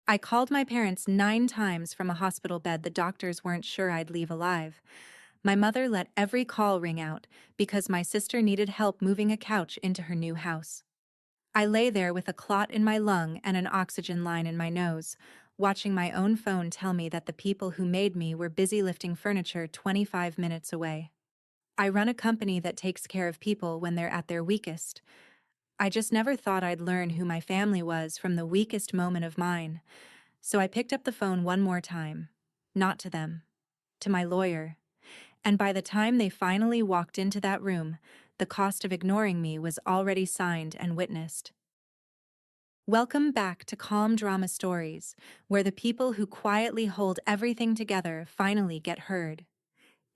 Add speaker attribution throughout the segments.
Speaker 1: I called my parents 9 times from a hospital bed the doctors weren't sure I'd leave alive. My mother let every call ring out because my sister needed help moving a couch into her new house. I lay there with a clot in my lung and an oxygen line in my nose, watching my own phone tell me that the people who made me were busy lifting furniture 25 minutes away. I run a company that takes care of people when they're at their weakest. I just never thought I'd learn who my family was from the weakest moment of mine. So I picked up the phone one more time. Not to them. To my lawyer. And by the time they finally walked into that room, the cost of ignoring me was already signed and witnessed. Welcome back to Calm Drama Stories, where the people who quietly hold everything together finally get heard.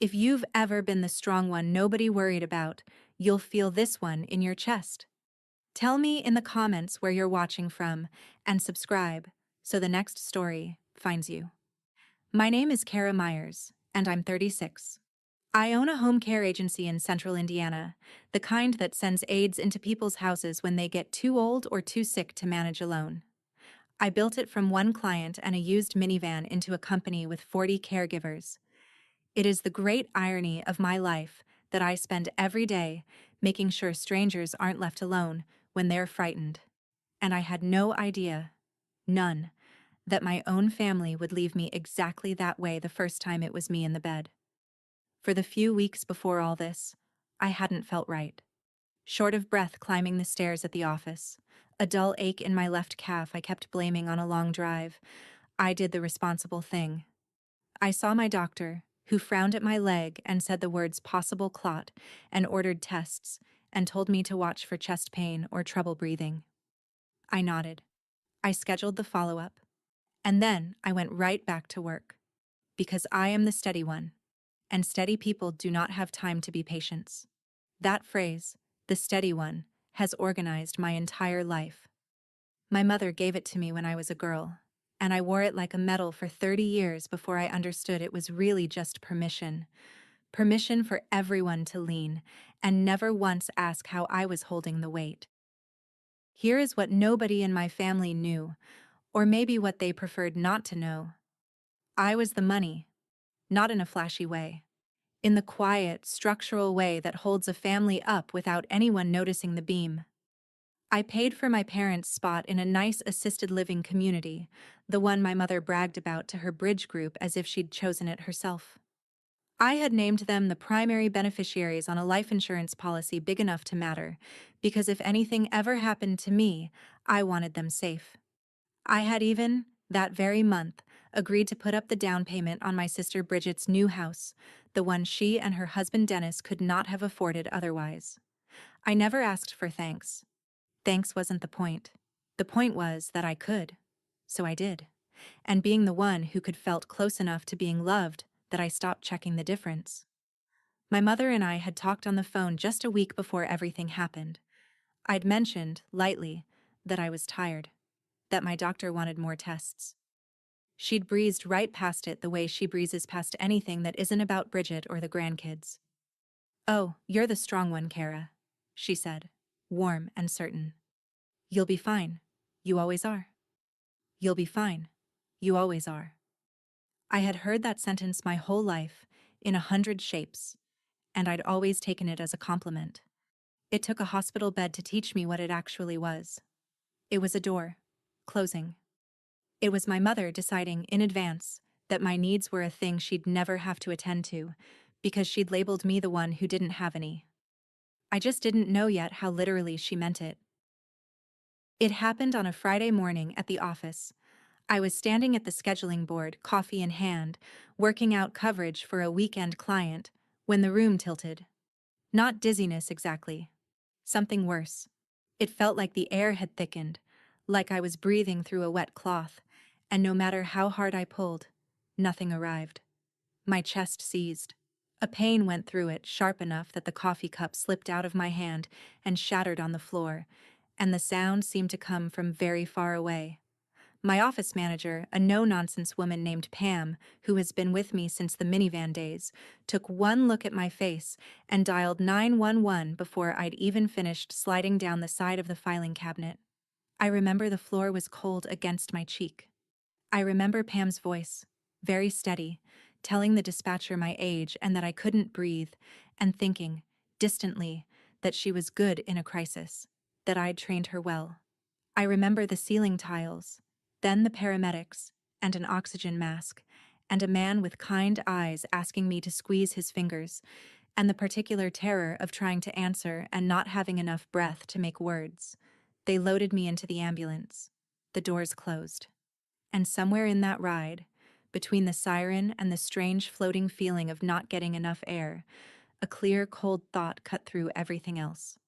Speaker 1: If you've ever been the strong one nobody worried about, you'll feel this one in your chest. Tell me in the comments where you're watching from, and subscribe so the next story finds you. My name is Cara Myers, and I'm 36. I own a home care agency in central Indiana, the kind that sends aides into people's houses when they get too old or too sick to manage alone. I built it from one client and a used minivan into a company with 40 caregivers. It is the great irony of my life that I spend every day making sure strangers aren't left alone when they're frightened. And I had no idea, none, that my own family would leave me exactly that way the first time it was me in the bed. For the few weeks before all this, I hadn't felt right. Short of breath climbing the stairs at the office, a dull ache in my left calf I kept blaming on a long drive. I did the responsible thing. I saw my doctor, who frowned at my leg and said the words possible clot, and ordered tests, and told me to watch for chest pain or trouble breathing. I nodded. I scheduled the follow-up. And then I went right back to work. Because I am the steady one. And steady people do not have time to be patients. That phrase, the steady one, has organized my entire life. My mother gave it to me when I was a girl, and I wore it like a medal for 30 years before I understood it was really just permission. Permission for everyone to lean, and never once ask how I was holding the weight. Here is what nobody in my family knew, or maybe what they preferred not to know. I was the money, not in a flashy way. In the quiet, structural way that holds a family up without anyone noticing the beam. I paid for my parents' spot in a nice assisted living community, the one my mother bragged about to her bridge group as if she'd chosen it herself. I had named them the primary beneficiaries on a life insurance policy big enough to matter, because if anything ever happened to me, I wanted them safe. I had even, that very month, agreed to put up the down payment on my sister Bridget's new house, the one she and her husband Dennis could not have afforded otherwise. I never asked for thanks. Thanks wasn't the point. The point was that I could. So I did. And being the one who could felt close enough to being loved that I stopped checking the difference. My mother and I had talked on the phone just a week before everything happened. I'd mentioned, lightly, that I was tired, that my doctor wanted more tests. She'd breezed right past it the way she breezes past anything that isn't about Bridget or the grandkids. "Oh, you're the strong one, Cara," she said, warm and certain. "You'll be fine. You always are. You'll be fine. You always are." I had heard that sentence my whole life, in 100 shapes, and I'd always taken it as a compliment. It took a hospital bed to teach me what it actually was. It was a door, closing. It was my mother deciding in advance that my needs were a thing she'd never have to attend to, because she'd labeled me the one who didn't have any. I just didn't know yet how literally she meant it. It happened on a Friday morning at the office. I was standing at the scheduling board, coffee in hand, working out coverage for a weekend client, when the room tilted. Not dizziness exactly. Something worse. It felt like the air had thickened, like I was breathing through a wet cloth, and no matter how hard I pulled, nothing arrived. My chest seized. A pain went through it, sharp enough that the coffee cup slipped out of my hand and shattered on the floor, and the sound seemed to come from very far away. My office manager, a no-nonsense woman named Pam, who has been with me since the minivan days, took one look at my face and dialed 911 before I'd even finished sliding down the side of the filing cabinet. I remember the floor was cold against my cheek. I remember Pam's voice, very steady, telling the dispatcher my age and that I couldn't breathe, and thinking, distantly, that she was good in a crisis, that I'd trained her well. I remember the ceiling tiles, then the paramedics, and an oxygen mask, and a man with kind eyes asking me to squeeze his fingers, and the particular terror of trying to answer and not having enough breath to make words. They loaded me into the ambulance. The doors closed. And somewhere in that ride, between the siren and the strange floating feeling of not getting enough air, a clear, cold thought cut through everything else.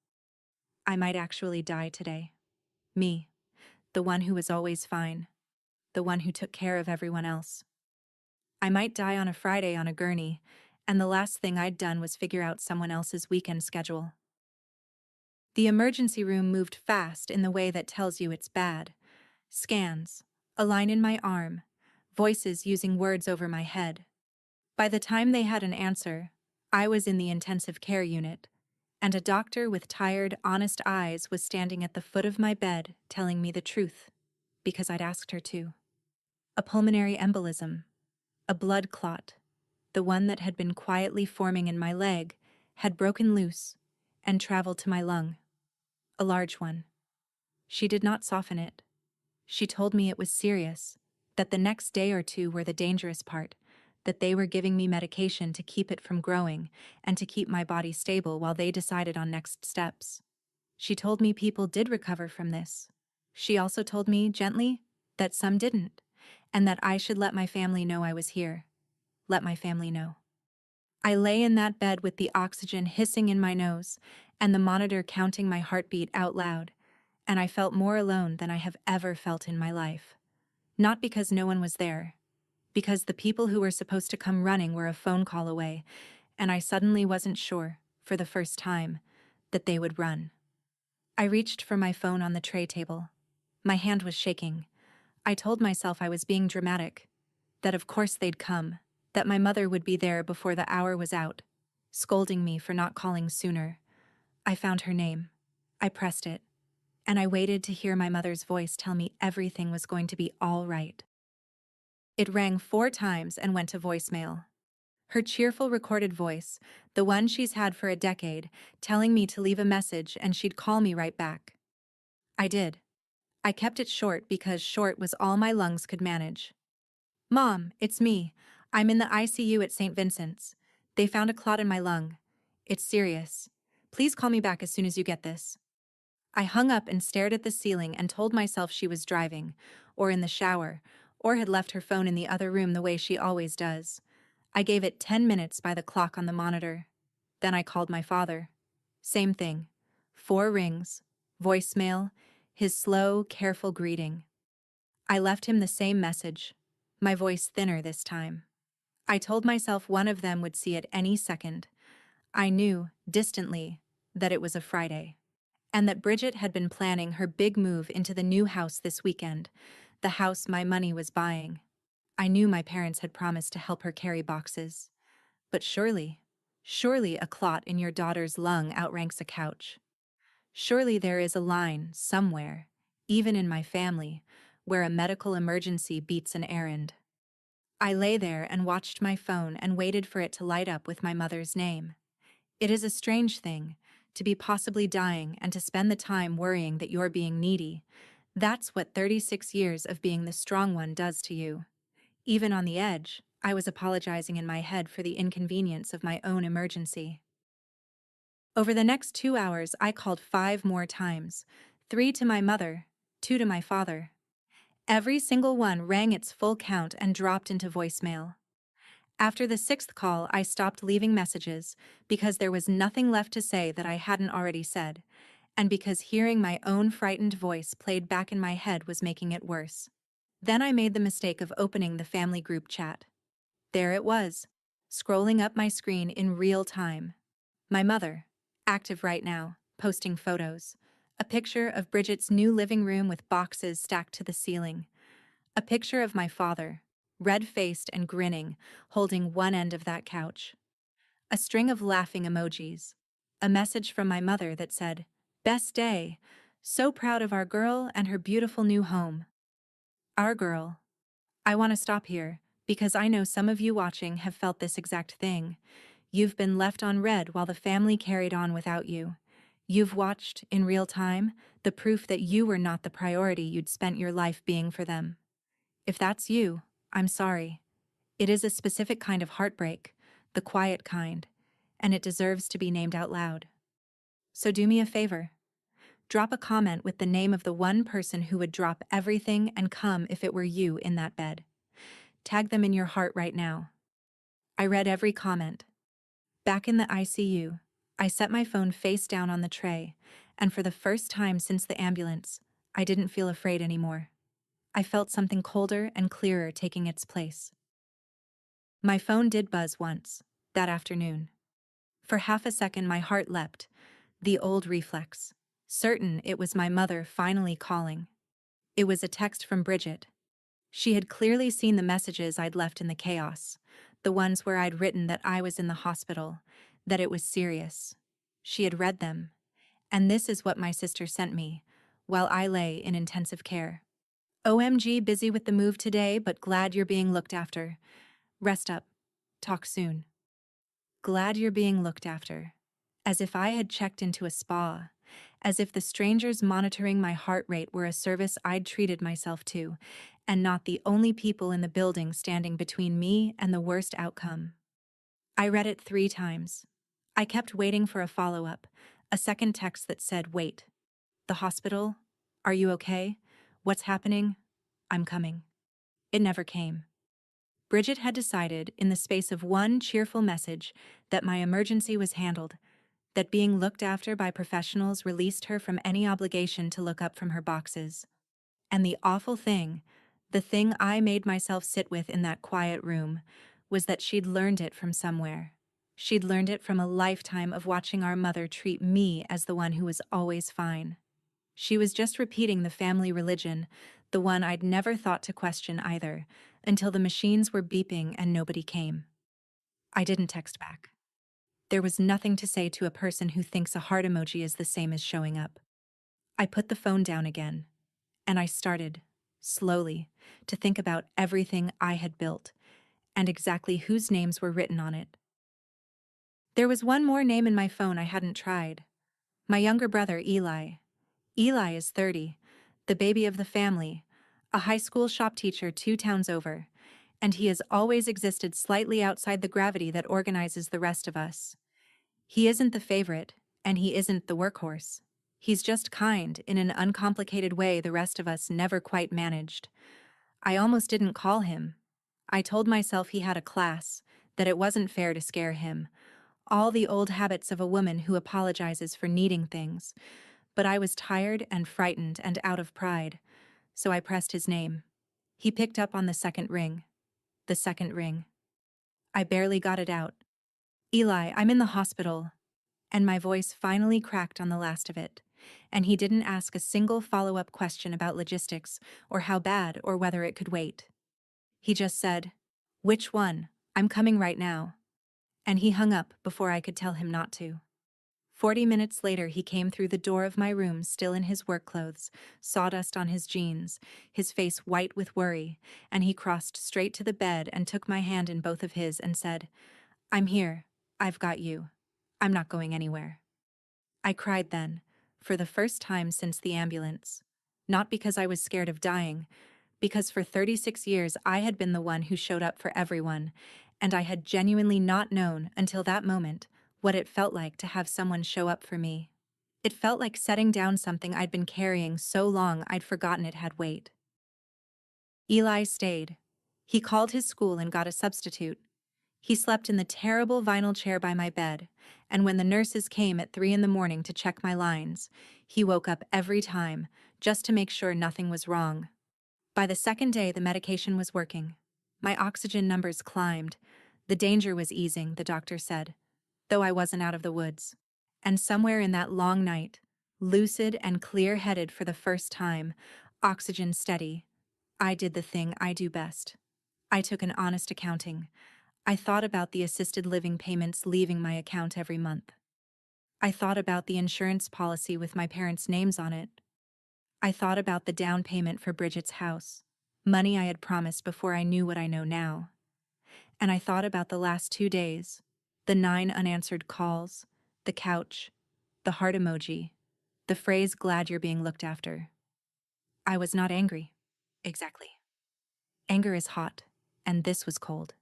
Speaker 1: I might actually die today. Me, the one who was always fine, the one who took care of everyone else. I might die on a Friday on a gurney, and the last thing I'd done was figure out someone else's weekend schedule. The emergency room moved fast in the way that tells you it's bad. Scans, a line in my arm, voices using words over my head. By the time they had an answer, I was in the intensive care unit, and a doctor with tired, honest eyes was standing at the foot of my bed telling me the truth, because I'd asked her to. A pulmonary embolism, a blood clot, the one that had been quietly forming in my leg, had broken loose and traveled to my lung. A large one. She did not soften it. She told me it was serious, that the next day or two were the dangerous part, that they were giving me medication to keep it from growing and to keep my body stable while they decided on next steps. She told me people did recover from this. She also told me, gently, that some didn't, and that I should let my family know I was here. Let my family know. I lay in that bed with the oxygen hissing in my nose and the monitor counting my heartbeat out loud, and I felt more alone than I have ever felt in my life. Not because no one was there, because the people who were supposed to come running were a phone call away, and I suddenly wasn't sure, for the first time, that they would run. I reached for my phone on the tray table. My hand was shaking. I told myself I was being dramatic, that of course they'd come, that my mother would be there before the hour was out, scolding me for not calling sooner. I found her name. I pressed it, and I waited to hear my mother's voice tell me everything was going to be all right. It rang 4 times and went to voicemail. Her cheerful recorded voice, the one she's had for a decade, telling me to leave a message and she'd call me right back. I did. I kept it short because short was all my lungs could manage. Mom, it's me. I'm in the ICU at St. Vincent's. They found a clot in my lung. It's serious. Please call me back as soon as you get this. I hung up and stared at the ceiling and told myself she was driving, or in the shower, or had left her phone in the other room the way she always does. I gave it 10 minutes by the clock on the monitor. Then I called my father. Same thing. 4 rings, voicemail, his slow, careful greeting. I left him the same message, my voice thinner this time. I told myself one of them would see it any second. I knew, distantly, that it was a Friday, and that Bridget had been planning her big move into the new house this weekend, the house my money was buying. I knew my parents had promised to help her carry boxes. But surely a clot in your daughter's lung outranks a couch. Surely there is a line, somewhere, even in my family, where a medical emergency beats an errand. I lay there and watched my phone and waited for it to light up with my mother's name. It is a strange thing, to be possibly dying and to spend the time worrying that you're being needy. That's what 36 years of being the strong one does to you. Even on the edge, I was apologizing in my head for the inconvenience of my own emergency. Over the next 2 hours, I called 5 more times, 3 to my mother, 2 to my father. Every single one rang its full count and dropped into voicemail. After the 6th call, I stopped leaving messages because there was nothing left to say that I hadn't already said, and because hearing my own frightened voice played back in my head was making it worse. Then I made the mistake of opening the family group chat. There it was, scrolling up my screen in real time. My mother, active right now, posting photos. A picture of Bridget's new living room with boxes stacked to the ceiling. A picture of my father, red-faced and grinning, holding one end of that couch. A string of laughing emojis. A message from my mother that said, "Best day. So proud of our girl and her beautiful new home." Our girl. I want to stop here, because I know some of you watching have felt this exact thing. You've been left on red while the family carried on without you. You've watched, in real time, the proof that you were not the priority you'd spent your life being for them. If that's you, I'm sorry. It is a specific kind of heartbreak, the quiet kind, and it deserves to be named out loud. So do me a favor. Drop a comment with the name of the one person who would drop everything and come if it were you in that bed. Tag them in your heart right now. I read every comment. Back in the ICU, I set my phone face down on the tray, and for the first time since the ambulance, I didn't feel afraid anymore. I felt something colder and clearer taking its place. My phone did buzz once, that afternoon. For half a second my heart leapt, the old reflex, certain it was my mother finally calling. It was a text from Bridget. She had clearly seen the messages I'd left in the chaos, the ones where I'd written that I was in the hospital, that it was serious. She had read them, and this is what my sister sent me, while I lay in intensive care. OMG, busy with the move today, but glad you're being looked after. Rest up. Talk soon. Glad you're being looked after. As if I had checked into a spa. As if the strangers monitoring my heart rate were a service I'd treated myself to, and not the only people in the building standing between me and the worst outcome. I read it 3 times. I kept waiting for a follow-up, a second text that said, "Wait. The hospital? Are you okay? What's happening? I'm coming." It never came. Bridget had decided, in the space of one cheerful message, that my emergency was handled, that being looked after by professionals released her from any obligation to look up from her boxes. And the awful thing, the thing I made myself sit with in that quiet room, was that she'd learned it from somewhere. She'd learned it from a lifetime of watching our mother treat me as the one who was always fine. She was just repeating the family religion, the one I'd never thought to question either, until the machines were beeping and nobody came. I didn't text back. There was nothing to say to a person who thinks a heart emoji is the same as showing up. I put the phone down again, and I started, slowly, to think about everything I had built, and exactly whose names were written on it. There was one more name in my phone I hadn't tried. My younger brother, Eli. Eli is 30, the baby of the family, a high school shop teacher 2 towns over, and he has always existed slightly outside the gravity that organizes the rest of us. He isn't the favorite, and he isn't the workhorse. He's just kind in an uncomplicated way the rest of us never quite managed. I almost didn't call him. I told myself he had a class, that it wasn't fair to scare him. All the old habits of a woman who apologizes for needing things. But I was tired and frightened and out of pride, so I pressed his name. He picked up on the second ring. The second ring. I barely got it out. "Eli, I'm in the hospital." And my voice finally cracked on the last of it. And he didn't ask a single follow-up question about logistics or how bad or whether it could wait. He just said, "Which one? I'm coming right now." And he hung up before I could tell him not to. 40 minutes later, he came through the door of my room still in his work clothes, sawdust on his jeans, his face white with worry, and he crossed straight to the bed and took my hand in both of his and said, "I'm here. I've got you. I'm not going anywhere." I cried then, for the first time since the ambulance. Not because I was scared of dying, because for 36 years I had been the one who showed up for everyone, and I had genuinely not known until that moment what it felt like to have someone show up for me. It felt like setting down something I'd been carrying so long I'd forgotten it had weight. Eli stayed. He called his school and got a substitute. He slept in the terrible vinyl chair by my bed, and when the nurses came at 3 in the morning to check my lines, he woke up every time, just to make sure nothing was wrong. By the second day, the medication was working. My oxygen numbers climbed. The danger was easing, the doctor said, though I wasn't out of the woods. And somewhere in that long night, lucid and clear-headed for the first time, oxygen steady, I did the thing I do best. I took an honest accounting. I thought about the assisted living payments leaving my account every month. I thought about the insurance policy with my parents' names on it. I thought about the down payment for Bridget's house. money I had promised before I knew what I know now. And I thought about the last 2 days, the 9 unanswered calls, the couch, the heart emoji, the phrase glad you're being looked after. I was not angry. Exactly. Anger is hot, and this was cold.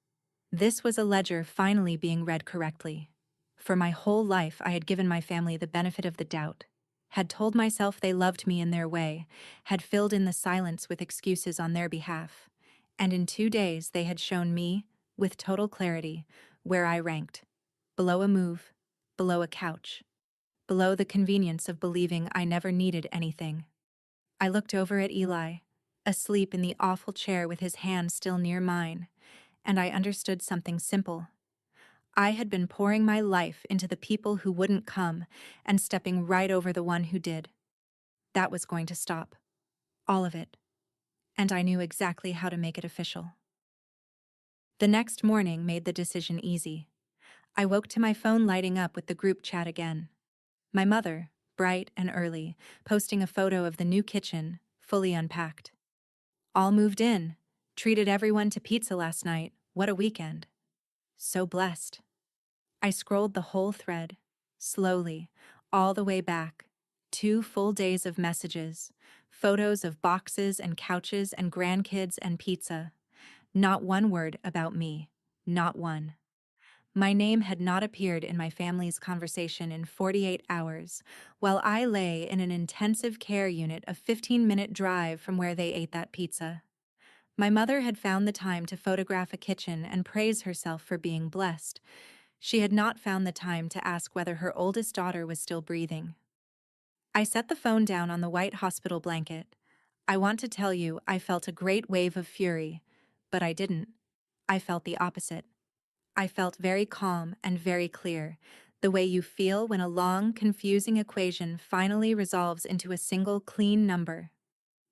Speaker 1: This was a ledger finally being read correctly. For my whole life, I had given my family the benefit of the doubt, had told myself they loved me in their way, had filled in the silence with excuses on their behalf. And in 2 days, they had shown me, with total clarity, where I ranked. Below a move, below a couch, below the convenience of believing I never needed anything. I looked over at Eli, asleep in the awful chair with his hand still near mine, and I understood something simple. I had been pouring my life into the people who wouldn't come and stepping right over the one who did. That was going to stop. All of it. And I knew exactly how to make it official. The next morning made the decision easy. I woke to my phone lighting up with the group chat again. My mother, bright and early, posting a photo of the new kitchen, fully unpacked. All moved in. Treated everyone to pizza last night. What a weekend. So blessed. I scrolled the whole thread, slowly, all the way back. 2 full days of messages, photos of boxes and couches and grandkids and pizza. Not one word about me. Not one. My name had not appeared in my family's conversation in 48 hours, while I lay in an intensive care unit a 15-minute drive from where they ate that pizza. My mother had found the time to photograph a kitchen and praise herself for being blessed. She had not found the time to ask whether her oldest daughter was still breathing. I set the phone down on the white hospital blanket. I want to tell you I felt a great wave of fury, but I didn't. I felt the opposite. I felt very calm and very clear, the way you feel when a long, confusing equation finally resolves into a single clean number.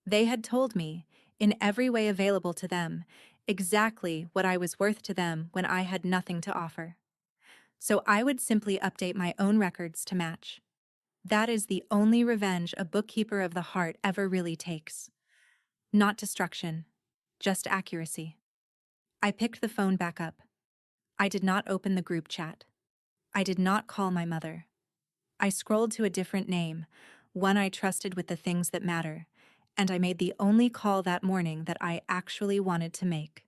Speaker 1: They had told me, in every way available to them, exactly what I was worth to them when I had nothing to offer. So I would simply update my own records to match. That is the only revenge a bookkeeper of the heart ever really takes. Not destruction, just accuracy. I picked the phone back up. I did not open the group chat. I did not call my mother. I scrolled to a different name, one I trusted with the things that matter, and I made the only call that morning that I actually wanted to make.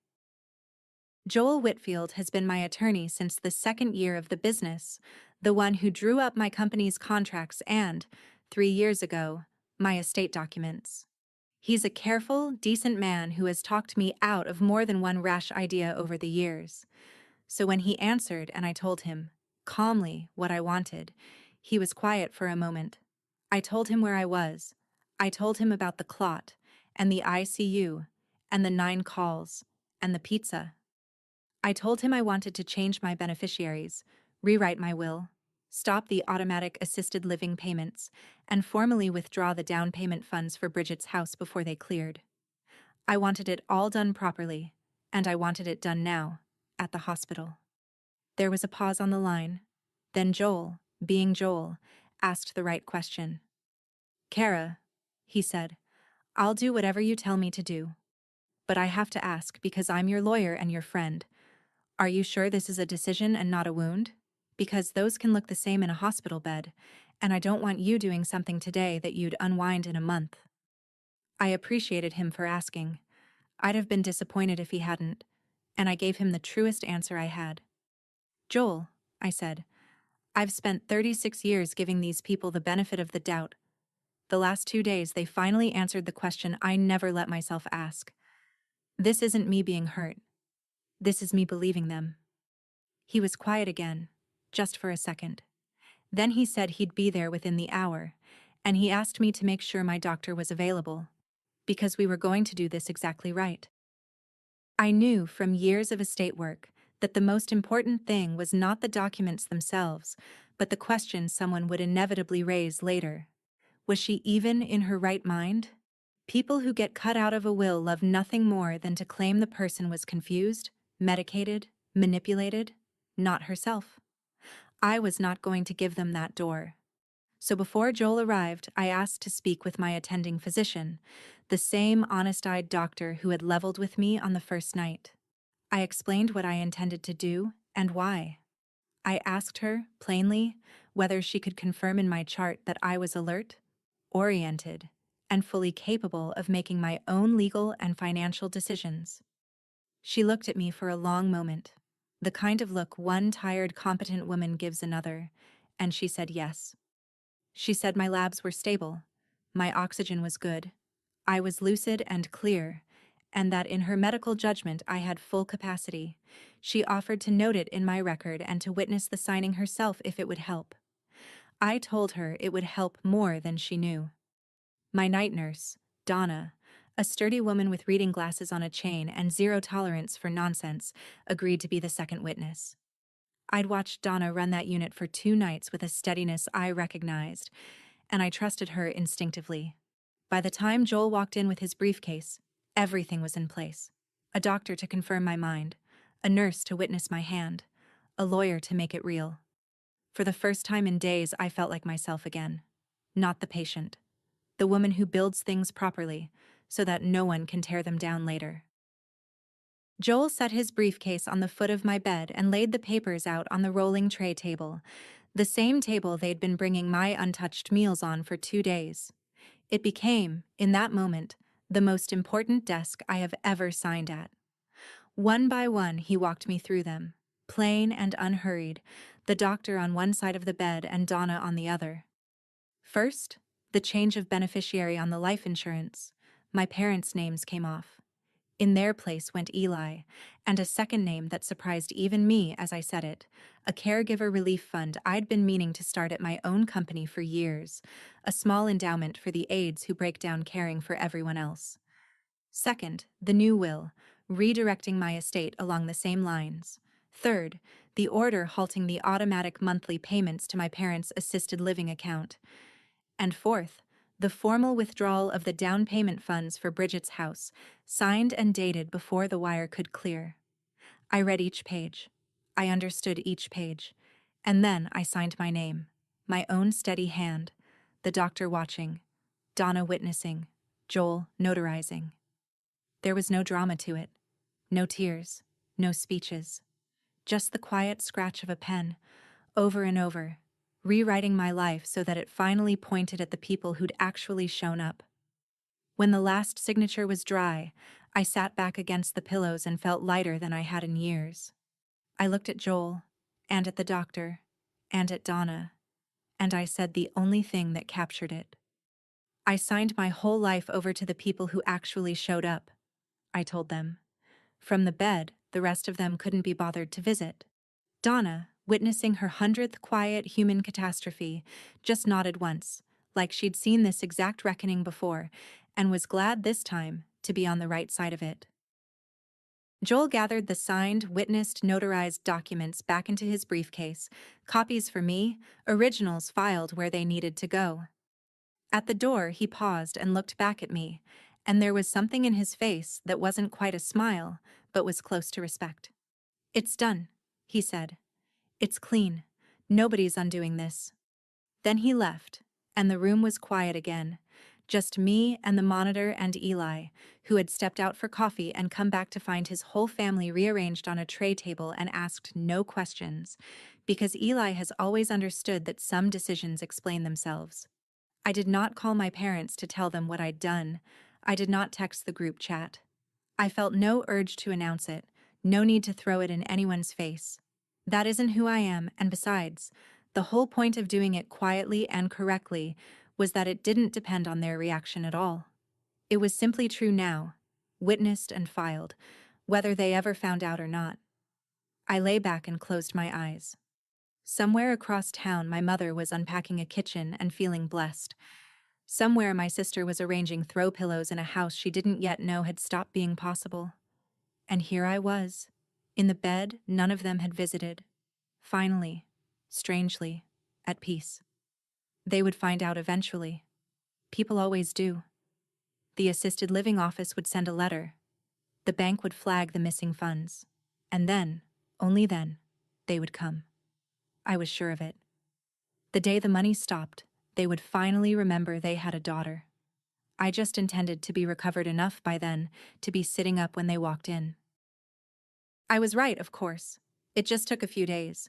Speaker 1: Joel Whitfield has been my attorney since the second year of the business, the one who drew up my company's contracts and, 3 years ago, my estate documents. He's a careful, decent man who has talked me out of more than one rash idea over the years. So when he answered and I told him, calmly, what I wanted, he was quiet for a moment. I told him where I was. I told him about the clot, and the ICU, and the 9 calls, and the pizza. I told him I wanted to change my beneficiaries, rewrite my will, stop the automatic assisted living payments, and formally withdraw the down payment funds for Bridget's house before they cleared. I wanted it all done properly, and I wanted it done now, at the hospital. There was a pause on the line. Then Joel, being Joel, asked the right question. Cara, he said, I'll do whatever you tell me to do. But I have to ask because I'm your lawyer and your friend. Are you sure this is a decision and not a wound? Because those can look the same in a hospital bed, and I don't want you doing something today that you'd unwind in a month. I appreciated him for asking. I'd have been disappointed if he hadn't, and I gave him the truest answer I had. Joel, I said, I've spent 36 years giving these people the benefit of the doubt. The last 2 days they finally answered the question I never let myself ask. This isn't me being hurt. This is me believing them. He was quiet again, just for a second. Then he said he'd be there within the hour, and he asked me to make sure my doctor was available, because we were going to do this exactly right. I knew from years of estate work that the most important thing was not the documents themselves, but the question someone would inevitably raise later. Was she even in her right mind? People who get cut out of a will love nothing more than to claim the person was confused, medicated, manipulated, not herself. I was not going to give them that door. So before Joel arrived, I asked to speak with my attending physician, the same honest-eyed doctor who had leveled with me on the first night. I explained what I intended to do and why. I asked her, plainly, whether she could confirm in my chart that I was alert, oriented, and fully capable of making my own legal and financial decisions. She looked at me for a long moment, the kind of look one tired, competent woman gives another, and she said yes. She said my labs were stable, my oxygen was good, I was lucid and clear, and that in her medical judgment I had full capacity. She offered to note it in my record and to witness the signing herself if it would help. I told her it would help more than she knew. My night nurse, Donna, a sturdy woman with reading glasses on a chain and zero tolerance for nonsense, agreed to be the second witness. I'd watched Donna run that unit for 2 nights with a steadiness I recognized, and I trusted her instinctively. By the time Joel walked in with his briefcase, everything was in place. A doctor to confirm my mind, a nurse to witness my hand, a lawyer to make it real. For the first time in days, I felt like myself again. Not the patient. The woman who builds things properly, so that no one can tear them down later. Joel set his briefcase on the foot of my bed and laid the papers out on the rolling tray table, the same table they'd been bringing my untouched meals on for 2 days. It became, in that moment, the most important desk I have ever signed at. One by one, he walked me through them, plain and unhurried, the doctor on one side of the bed and Donna on the other. First, the change of beneficiary on the life insurance. My parents' names came off. In their place went Eli, and a second name that surprised even me as I said it, a caregiver relief fund I'd been meaning to start at my own company for years, a small endowment for the aides who break down caring for everyone else. Second, the new will, redirecting my estate along the same lines. Third, the order halting the automatic monthly payments to my parents' assisted living account. And fourth, the formal withdrawal of the down payment funds for Bridget's house, signed and dated before the wire could clear. I read each page. I understood each page. And then I signed my name, my own steady hand, the doctor watching, Donna witnessing, Joel notarizing. There was no drama to it, no tears, no speeches, just the quiet scratch of a pen, over and over, rewriting my life so that it finally pointed at the people who'd actually shown up. When the last signature was dry, I sat back against the pillows and felt lighter than I had in years. I looked at Joel, and at the doctor, and at Donna, and I said the only thing that captured it. I signed my whole life over to the people who actually showed up, I told them. From the bed, the rest of them couldn't be bothered to visit. Donna, witnessing her 100th quiet human catastrophe, just nodded once, like she'd seen this exact reckoning before, and was glad this time to be on the right side of it. Joel gathered the signed, witnessed, notarized documents back into his briefcase, copies for me, originals filed where they needed to go. At the door, he paused and looked back at me, and there was something in his face that wasn't quite a smile, but was close to respect. "It's done," he said. "It's clean. Nobody's undoing this." Then he left, and the room was quiet again, just me and the monitor and Eli, who had stepped out for coffee and come back to find his whole family rearranged on a tray table and asked no questions, because Eli has always understood that some decisions explain themselves. I did not call my parents to tell them what I'd done. I did not text the group chat. I felt no urge to announce it, no need to throw it in anyone's face. That isn't who I am, and besides, the whole point of doing it quietly and correctly was that it didn't depend on their reaction at all. It was simply true now, witnessed and filed, whether they ever found out or not. I lay back and closed my eyes. Somewhere across town, my mother was unpacking a kitchen and feeling blessed. Somewhere, my sister was arranging throw pillows in a house she didn't yet know had stopped being possible. And here I was, in the bed none of them had visited, finally, strangely, at peace. They would find out eventually. People always do. The assisted living office would send a letter. The bank would flag the missing funds. And then, only then, they would come. I was sure of it. The day the money stopped, They would finally remember they had a daughter. I just intended to be recovered enough by then to be sitting up when they walked in. I was right, of course. It just took a few days.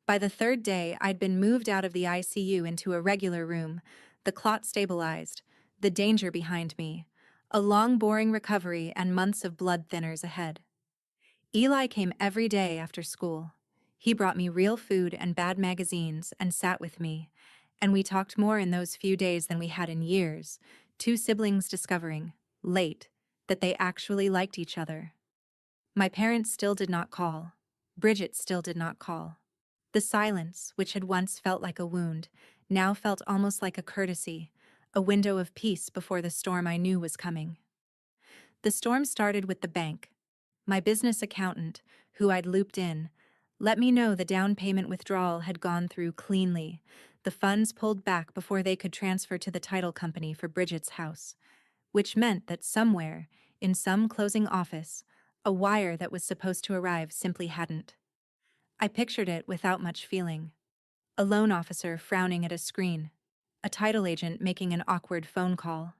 Speaker 1: By the third day, I'd been moved out of the ICU into a regular room, the clot stabilized, the danger behind me, a long, boring recovery and months of blood thinners ahead. Eli came every day after school. He brought me real food and bad magazines and sat with me, and we talked more in those few days than we had in years, two siblings discovering, late, that they actually liked each other. My parents still did not call. Bridget still did not call. The silence, which had once felt like a wound, now felt almost like a courtesy, a window of peace before the storm I knew was coming. The storm started with the bank. My business accountant, who I'd looped in, let me know the down payment withdrawal had gone through cleanly, the funds pulled back before they could transfer to the title company for Bridget's house, which meant that somewhere, in some closing office, a wire that was supposed to arrive simply hadn't. I pictured it without much feeling. A loan officer frowning at a screen, a title agent making an awkward phone call.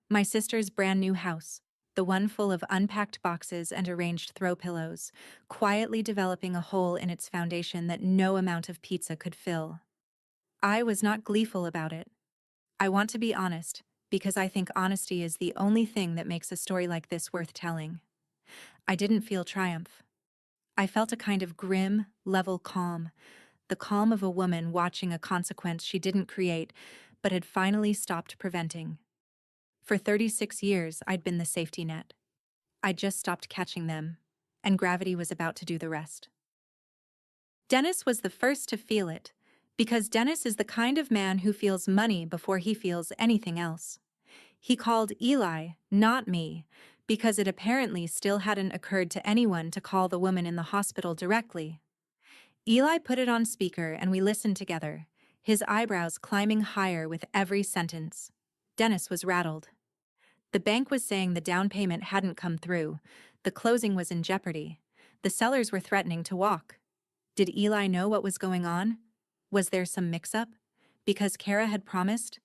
Speaker 1: My sister's brand new house, the one full of unpacked boxes and arranged throw pillows, quietly developing a hole in its foundation that no amount of pizza could fill. I was not gleeful about it. I want to be honest, because I think honesty is the only thing that makes a story like this worth telling. I didn't feel triumph. I felt a kind of grim, level calm, the calm of a woman watching a consequence she didn't create, but had finally stopped preventing. For 36 years, I'd been the safety net. I'd just stopped catching them, and gravity was about to do the rest. Dennis was the first to feel it, because Dennis is the kind of man who feels money before he feels anything else. He called Eli, not me, because it apparently still hadn't occurred to anyone to call the woman in the hospital directly. Eli put it on speaker and we listened together, his eyebrows climbing higher with every sentence. Dennis was rattled. The bank was saying the down payment hadn't come through, the closing was in jeopardy, the sellers were threatening to walk. Did Eli know what was going on? Was there some mix-up? Because Cara had promised?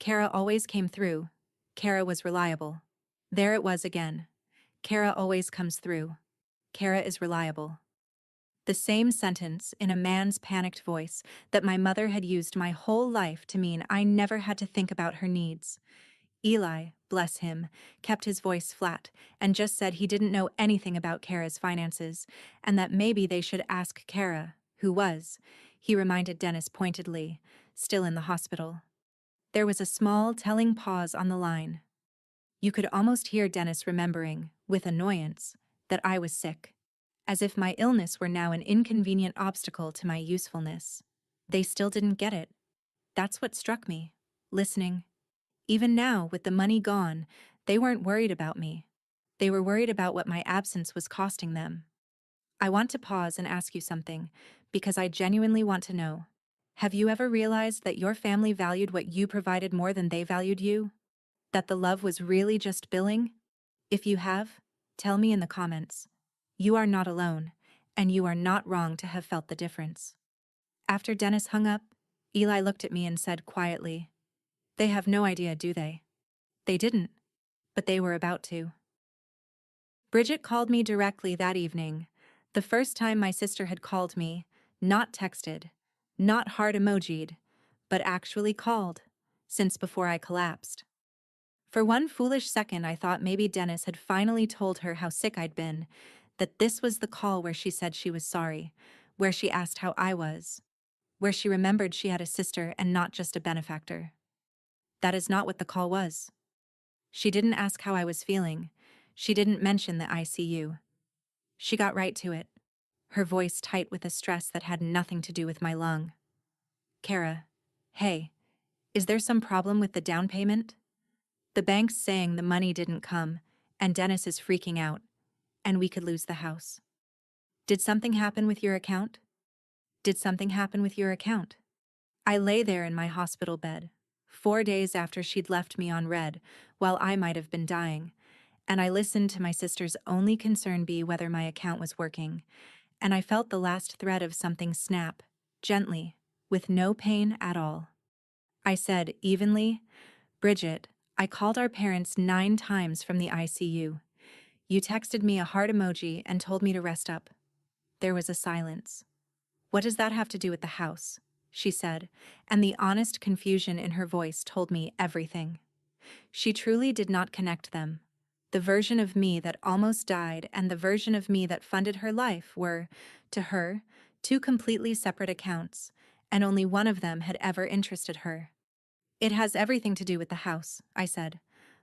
Speaker 1: Cara always came through. Cara was reliable. There it was again. Cara always comes through. Cara is reliable. The same sentence, in a man's panicked voice, that my mother had used my whole life to mean I never had to think about her needs. Eli, bless him, kept his voice flat and just said he didn't know anything about Cara's finances and that maybe they should ask Cara, who was, he reminded Dennis pointedly, still in the hospital. There was a small, telling pause on the line. You could almost hear Dennis remembering, with annoyance, that I was sick, as if my illness were now an inconvenient obstacle to my usefulness. They still didn't get it. That's what struck me, listening. Even now, with the money gone, they weren't worried about me. They were worried about what my absence was costing them. I want to pause and ask you something, because I genuinely want to know. Have you ever realized that your family valued what you provided more than they valued you? That the love was really just billing? If you have, tell me in the comments. You are not alone, and you are not wrong to have felt the difference. After Dennis hung up, Eli looked at me and said quietly, "They have no idea, do they?" They didn't, but they were about to. Bridget called me directly that evening, the first time my sister had called me, not texted, not heart emoji'd, but actually called, since before I collapsed. For one foolish second I thought maybe Dennis had finally told her how sick I'd been, that this was the call where she said she was sorry, where she asked how I was, where she remembered she had a sister and not just a benefactor. That is not what the call was. She didn't ask how I was feeling. She didn't mention the ICU. She got right to it, her voice tight with a stress that had nothing to do with my lung. "Cara, hey, is there some problem with the down payment? The bank's saying the money didn't come, and Dennis is freaking out, and we could lose the house. Did something happen with your account? Did something happen with your account?" I lay there in my hospital bed, 4 days after she'd left me on red, while I might have been dying, and I listened to my sister's only concern be whether my account was working, and I felt the last thread of something snap, gently, with no pain at all. I said evenly. Bridget, I called our parents 9 times from the ICU. You texted me a heart emoji and told me to rest up. There was a silence. What does that have to do with the house? She said, and the honest confusion in her voice told me everything. She truly did not connect them. The version of me that almost died and the version of me that funded her life were, to her, two completely separate accounts, and only one of them had ever interested her. It has everything to do with the house, I said,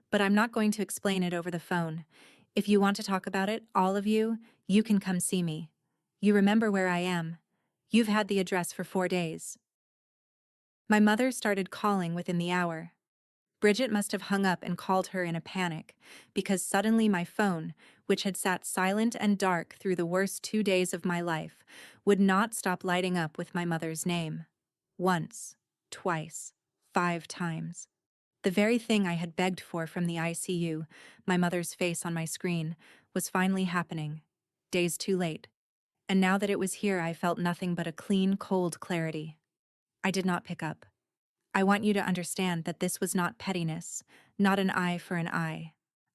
Speaker 1: but I'm not going to explain it over the phone. If you want to talk about it, all of you, you can come see me. You remember where I am. You've had the address for 4 days. My mother started calling within the hour. Bridget must have hung up and called her in a panic, because suddenly my phone, which had sat silent and dark through the worst 2 days of my life, would not stop lighting up with my mother's name. Once, twice, 5 times. The very thing I had begged for from the ICU, my mother's face on my screen, was finally happening. Days too late. And now that it was here, I felt nothing but a clean, cold clarity. I did not pick up. I want you to understand that this was not pettiness, not an eye for an eye.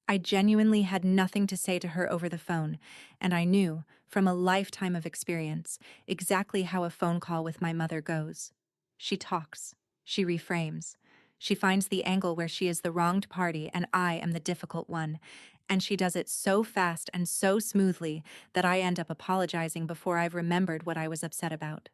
Speaker 1: I genuinely had nothing to say to her over the phone, and I knew, from a lifetime of experience, exactly how a phone call with my mother goes. She talks. She reframes. She finds the angle where she is the wronged party and I am the difficult one, and she does it so fast and so smoothly that I end up apologizing before I've remembered what I was upset about.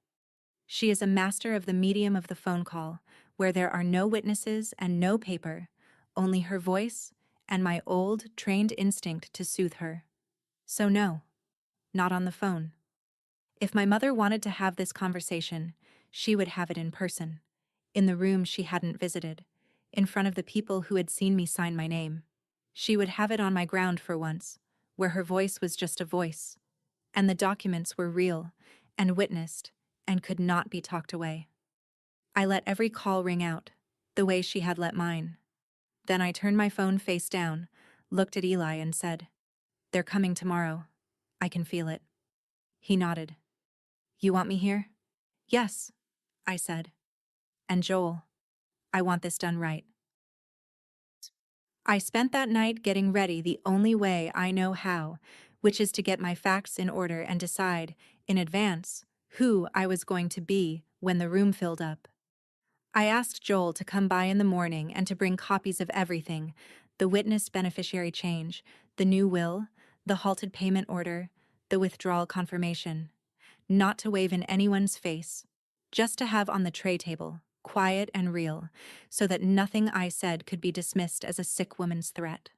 Speaker 1: She is a master of the medium of the phone call, where there are no witnesses and no paper, only her voice and my old, trained instinct to soothe her. So no, not on the phone. If my mother wanted to have this conversation, she would have it in person, in the room she hadn't visited, in front of the people who had seen me sign my name. She would have it on my ground for once, where her voice was just a voice, and the documents were real and witnessed and could not be talked away. I let every call ring out, the way she had let mine. Then I turned my phone face down, looked at Eli and said, "They're coming tomorrow. I can feel it." He nodded. "You want me here?" "Yes," I said. "And Joel, I want this done right." I spent that night getting ready the only way I know how, which is to get my facts in order and decide, in advance, who I was going to be when the room filled up. I asked Joel to come by in the morning and to bring copies of everything: the witnessed beneficiary change, the new will, the halted payment order, the withdrawal confirmation. Not to wave in anyone's face, just to have on the tray table, quiet and real, so that nothing I said could be dismissed as a sick woman's threat.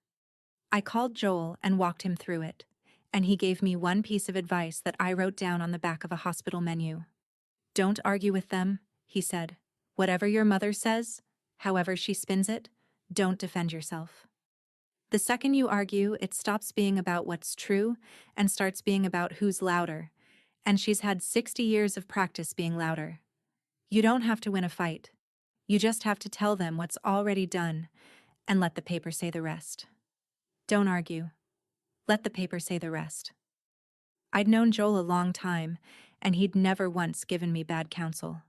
Speaker 1: I called Joel and walked him through it, and he gave me one piece of advice that I wrote down on the back of a hospital menu. "Don't argue with them," he said. "Whatever your mother says, however she spins it, don't defend yourself. The second you argue, it stops being about what's true and starts being about who's louder, and she's had 60 years of practice being louder. You don't have to win a fight. You just have to tell them what's already done and let the paper say the rest. Don't argue. Let the paper say the rest." I'd known Joel a long time, and he'd never once given me bad counsel.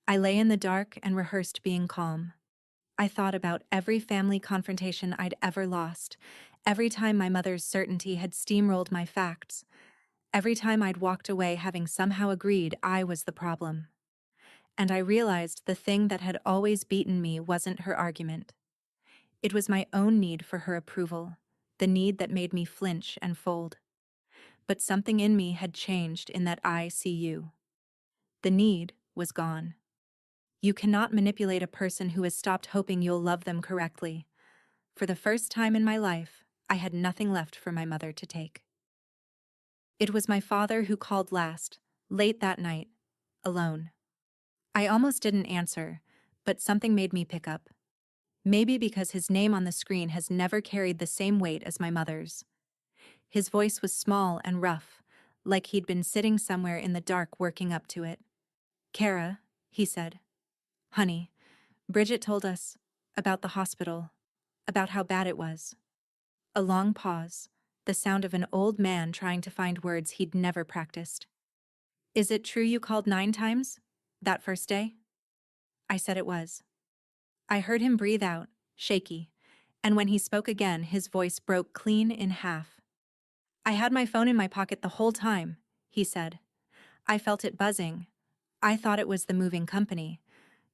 Speaker 1: I lay in the dark and rehearsed being calm. I thought about every family confrontation I'd ever lost, every time my mother's certainty had steamrolled my facts, every time I'd walked away having somehow agreed I was the problem. And I realized the thing that had always beaten me wasn't her argument. It was my own need for her approval, the need that made me flinch and fold. But something in me had changed in that ICU. The need was gone. You cannot manipulate a person who has stopped hoping you'll love them correctly. For the first time in my life, I had nothing left for my mother to take. It was my father who called last, late that night, alone. I almost didn't answer, but something made me pick up. Maybe because his name on the screen has never carried the same weight as my mother's. His voice was small and rough, like he'd been sitting somewhere in the dark working up to it. "Cara," he said. "Honey, Bridget told us about the hospital, about how bad it was." A long pause, the sound of an old man trying to find words he'd never practiced. "Is it true you called 9 times? That first day?" I said it was. I heard him breathe out, shaky, and when he spoke again, his voice broke clean in half. I had my phone in my pocket the whole time, he said. I felt it buzzing. I thought it was the moving company.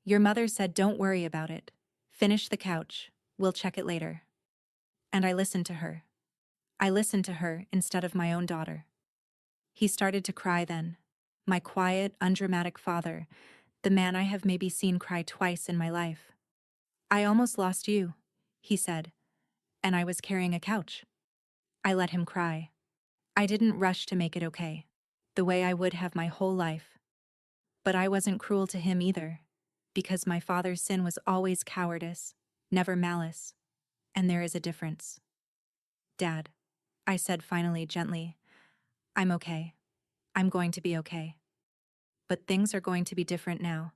Speaker 1: Your mother said don't worry about it. Finish the couch. We'll check it later. And I listened to her. I listened to her instead of my own daughter. He started to cry then. My quiet, undramatic father, the man I have maybe seen cry twice in my life. I almost lost you, he said, and I was carrying a couch. I let him cry. I didn't rush to make it okay, the way I would have my whole life. But I wasn't cruel to him either, because my father's sin was always cowardice, never malice, and there is a difference. Dad, I said finally gently, I'm okay. I'm going to be okay. But things are going to be different now.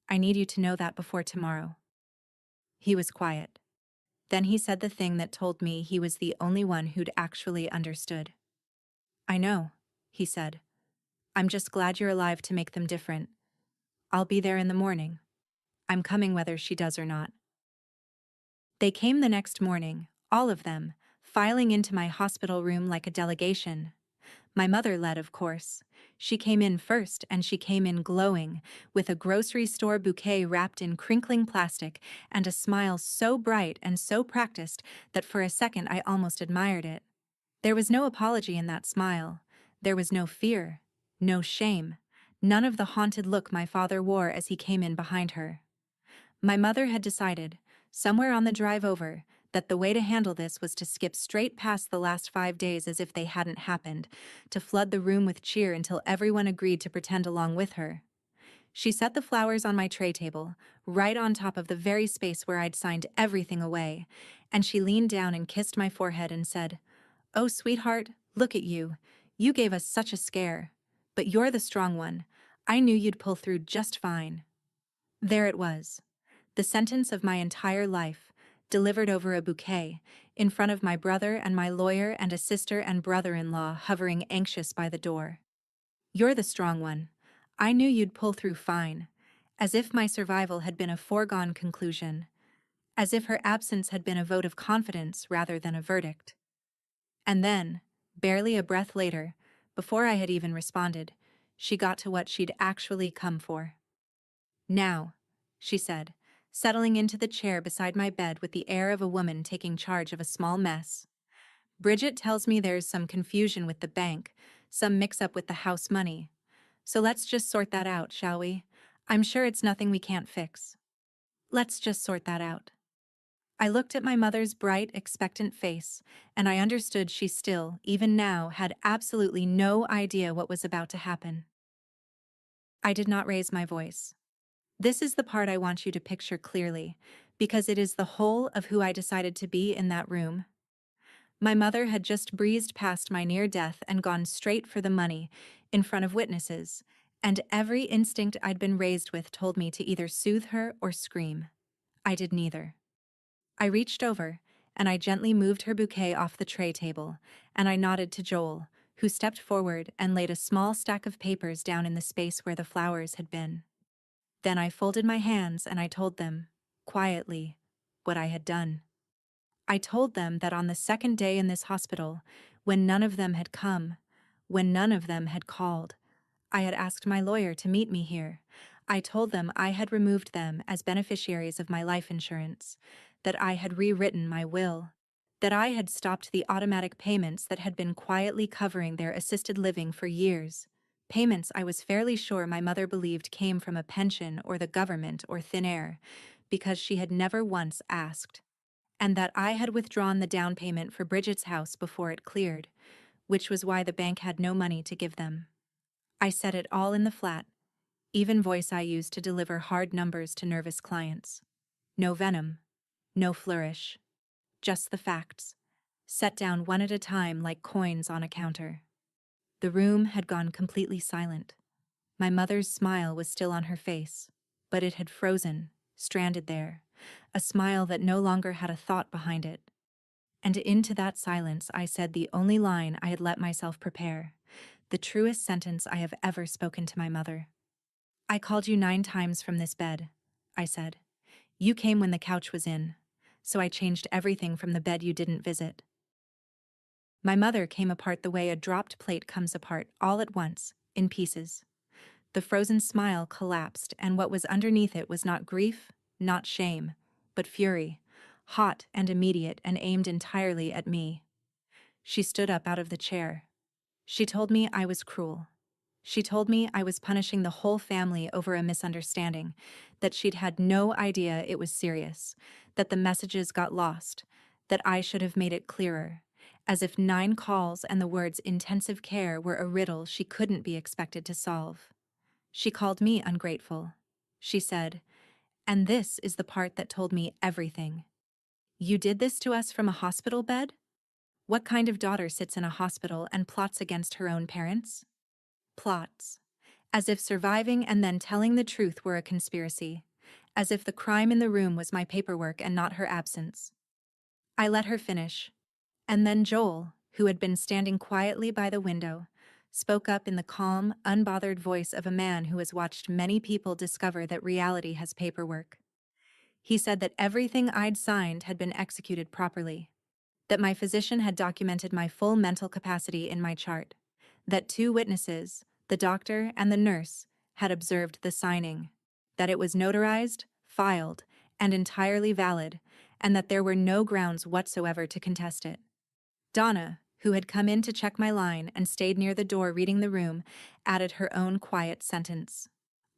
Speaker 1: I need you to know that before tomorrow. He was quiet. Then he said the thing that told me he was the only one who'd actually understood. I know, he said. I'm just glad you're alive to make them different. I'll be there in the morning. I'm coming whether she does or not. They came the next morning, all of them, filing into my hospital room like a delegation. My mother led, of course. She came in first, and she came in glowing, with a grocery store bouquet wrapped in crinkling plastic and a smile so bright and so practiced that for a second I almost admired it. There was no apology in that smile. There was no fear, no shame, none of the haunted look my father wore as he came in behind her. My mother had decided, somewhere on the drive over, that the way to handle this was to skip straight past the last 5 days as if they hadn't happened, to flood the room with cheer until everyone agreed to pretend along with her. She set the flowers on my tray table, right on top of the very space where I'd signed everything away, and she leaned down and kissed my forehead and said, "Oh, sweetheart, look at you. You gave us such a scare. But you're the strong one. I knew you'd pull through just fine." There it was. The sentence of my entire life, delivered over a bouquet, in front of my brother and my lawyer and a sister and brother-in-law hovering anxious by the door. You're the strong one. I knew you'd pull through fine, as if my survival had been a foregone conclusion, as if her absence had been a vote of confidence rather than a verdict. And then, barely a breath later, before I had even responded, she got to what she'd actually come for. "Now," she said, settling into the chair beside my bed with the air of a woman taking charge of a small mess. "Bridget tells me there's some confusion with the bank, some mix-up with the house money. So let's just sort that out, shall we? I'm sure it's nothing we can't fix. Let's just sort that out." I looked at my mother's bright, expectant face, and I understood she still, even now, had absolutely no idea what was about to happen. I did not raise my voice. This is the part I want you to picture clearly, because it is the whole of who I decided to be in that room. My mother had just breezed past my near death and gone straight for the money, in front of witnesses, and every instinct I'd been raised with told me to either soothe her or scream. I did neither. I reached over, and I gently moved her bouquet off the tray table, and I nodded to Joel, who stepped forward and laid a small stack of papers down in the space where the flowers had been. Then I folded my hands and I told them, quietly, what I had done. I told them that on the second day in this hospital, when none of them had come, when none of them had called, I had asked my lawyer to meet me here. I told them I had removed them as beneficiaries of my life insurance, that I had rewritten my will, that I had stopped the automatic payments that had been quietly covering their assisted living for years, payments I was fairly sure my mother believed came from a pension or the government or thin air, because she had never once asked, and that I had withdrawn the down payment for Bridget's house before it cleared, which was why the bank had no money to give them. I said it all in the flat, even voice I used to deliver hard numbers to nervous clients. No venom, no flourish, just the facts, set down one at a time like coins on a counter. The room had gone completely silent. My mother's smile was still on her face, but it had frozen, stranded there, a smile that no longer had a thought behind it. And into that silence I said the only line I had let myself prepare, the truest sentence I have ever spoken to my mother. "I called you 9 times from this bed," I said. You came when the couch was in, so I changed everything from the bed you didn't visit. My mother came apart the way a dropped plate comes apart all at once, in pieces. The frozen smile collapsed, and what was underneath it was not grief, not shame, but fury, hot and immediate and aimed entirely at me. She stood up out of the chair. She told me I was cruel. She told me I was punishing the whole family over a misunderstanding, that she'd had no idea it was serious, that the messages got lost, that I should have made it clearer, as if 9 calls and the words intensive care were a riddle she couldn't be expected to solve. She called me ungrateful. She said, and this is the part that told me everything. You did this to us from a hospital bed? What kind of daughter sits in a hospital and plots against her own parents? Plots. As if surviving and then telling the truth were a conspiracy. As if the crime in the room was my paperwork and not her absence. I let her finish. And then Joel, who had been standing quietly by the window, spoke up in the calm, unbothered voice of a man who has watched many people discover that reality has paperwork. He said that everything I'd signed had been executed properly, that my physician had documented my full mental capacity in my chart, that 2 witnesses, the doctor and the nurse, had observed the signing, that it was notarized, filed, and entirely valid, and that there were no grounds whatsoever to contest it. Donna, who had come in to check my line and stayed near the door reading the room, added her own quiet sentence.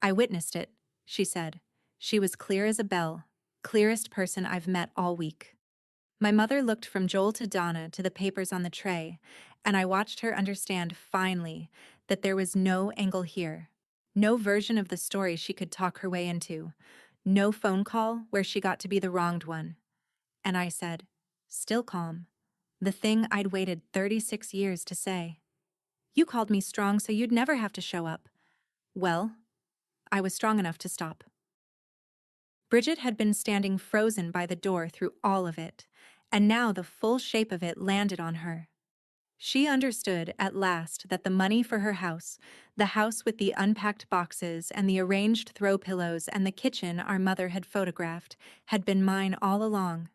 Speaker 1: I witnessed it, she said. She was clear as a bell, clearest person I've met all week. My mother looked from Joel to Donna to the papers on the tray, and I watched her understand finally that there was no angle here, no version of the story she could talk her way into, no phone call where she got to be the wronged one. And I said, still calm, the thing I'd waited 36 years to say. You called me strong so you'd never have to show up. Well, I was strong enough to stop. Bridget had been standing frozen by the door through all of it, and now the full shape of it landed on her. She understood at last that the money for her house, the house with the unpacked boxes and the arranged throw pillows and the kitchen our mother had photographed, had been mine all along.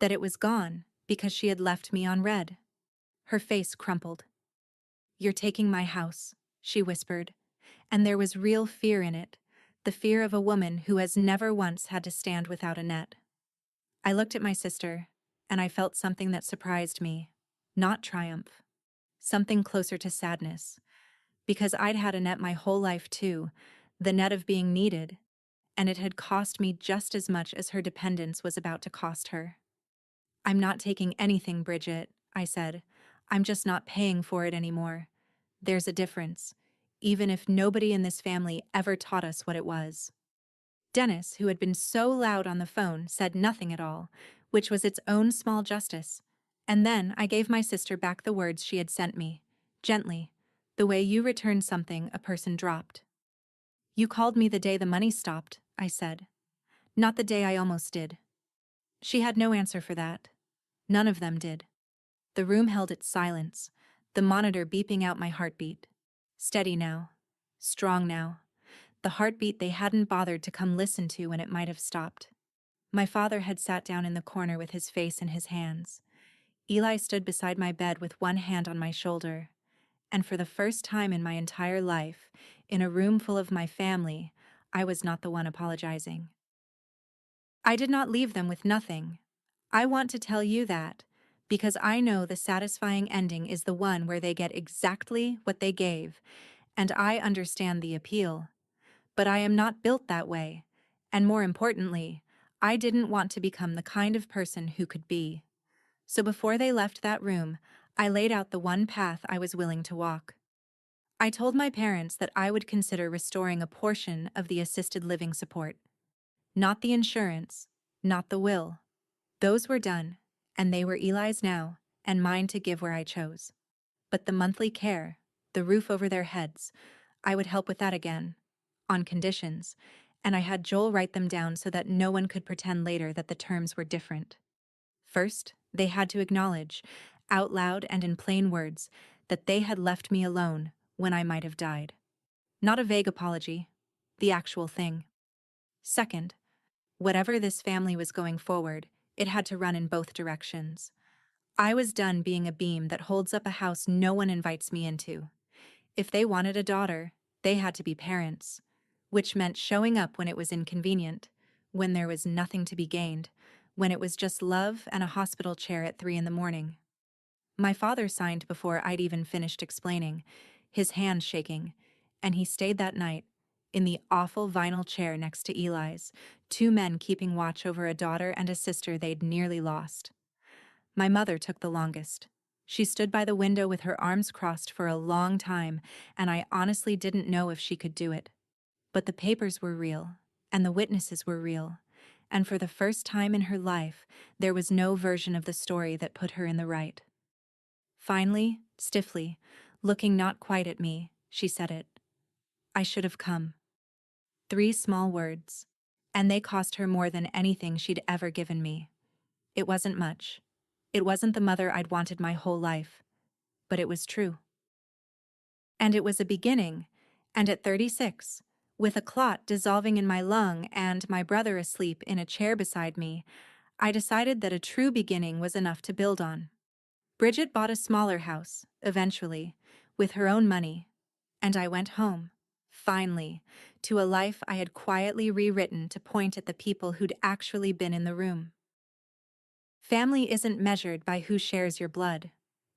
Speaker 1: That it was gone because she had left me on red. Her face crumpled. You're taking my house, she whispered, and there was real fear in it, the fear of a woman who has never once had to stand without a net. I looked at my sister, and I felt something that surprised me, not triumph, something closer to sadness, because I'd had a net my whole life too, the net of being needed, and it had cost me just as much as her dependence was about to cost her. I'm not taking anything, Bridget, I said. I'm just not paying for it anymore. There's a difference, even if nobody in this family ever taught us what it was. Dennis, who had been so loud on the phone, said nothing at all, which was its own small justice. And then I gave my sister back the words she had sent me, gently, the way you return something a person dropped. You called me the day the money stopped, I said. Not the day I almost did. She had no answer for that. None of them did. The room held its silence, the monitor beeping out my heartbeat. Steady now. Strong now. The heartbeat they hadn't bothered to come listen to when it might have stopped. My father had sat down in the corner with his face in his hands. Eli stood beside my bed with one hand on my shoulder. And for the first time in my entire life, in a room full of my family, I was not the one apologizing. I did not leave them with nothing. I want to tell you that, because I know the satisfying ending is the one where they get exactly what they gave, and I understand the appeal. But I am not built that way, and more importantly, I didn't want to become the kind of person who could be. So before they left that room, I laid out the one path I was willing to walk. I told my parents that I would consider restoring a portion of the assisted living support. Not the insurance, not the will. Those were done, and they were Eli's now, and mine to give where I chose. But the monthly care, the roof over their heads, I would help with that again, on conditions, and I had Joel write them down so that no one could pretend later that the terms were different. First, they had to acknowledge, out loud and in plain words, that they had left me alone when I might have died. Not a vague apology, the actual thing. Second, Whatever this family was going forward, it had to run in both directions. I was done being a beam that holds up a house no one invites me into. If they wanted a daughter, they had to be parents, which meant showing up when it was inconvenient, when there was nothing to be gained, when it was just love and a hospital chair at 3 in the morning. My father signed before I'd even finished explaining, his hand shaking, and he stayed that night, in the awful vinyl chair next to Eli's, two men keeping watch over a daughter and a sister they'd nearly lost. My mother took the longest. She stood by the window with her arms crossed for a long time, and I honestly didn't know if she could do it. But the papers were real, and the witnesses were real, and for the first time in her life, there was no version of the story that put her in the right. Finally, stiffly, looking not quite at me, she said it. I should have come. 3 small words, and they cost her more than anything she'd ever given me. It wasn't much. It wasn't the mother I'd wanted my whole life, but it was true. And it was a beginning, and at 36, with a clot dissolving in my lung and my brother asleep in a chair beside me, I decided that a true beginning was enough to build on. Bridget bought a smaller house, eventually, with her own money, and I went home, finally, to a life I had quietly rewritten to point at the people who'd actually been in the room. Family isn't measured by who shares your blood.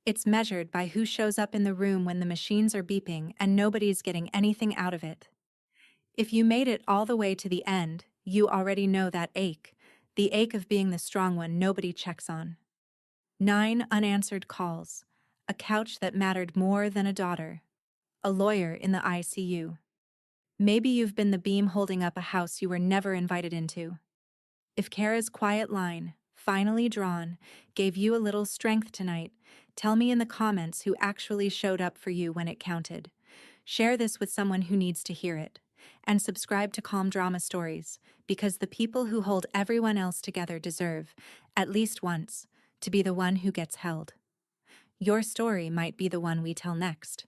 Speaker 1: It's measured by who shows up in the room when the machines are beeping and nobody's getting anything out of it. If you made it all the way to the end, you already know that ache, the ache of being the strong one nobody checks on. 9 unanswered calls, a couch that mattered more than a daughter, a lawyer in the ICU. Maybe you've been the beam holding up a house you were never invited into. If Cara's quiet line, finally drawn, gave you a little strength tonight, tell me in the comments who actually showed up for you when it counted. Share this with someone who needs to hear it. And subscribe to Calm Drama Stories, because the people who hold everyone else together deserve, at least once, to be the one who gets held. Your story might be the one we tell next.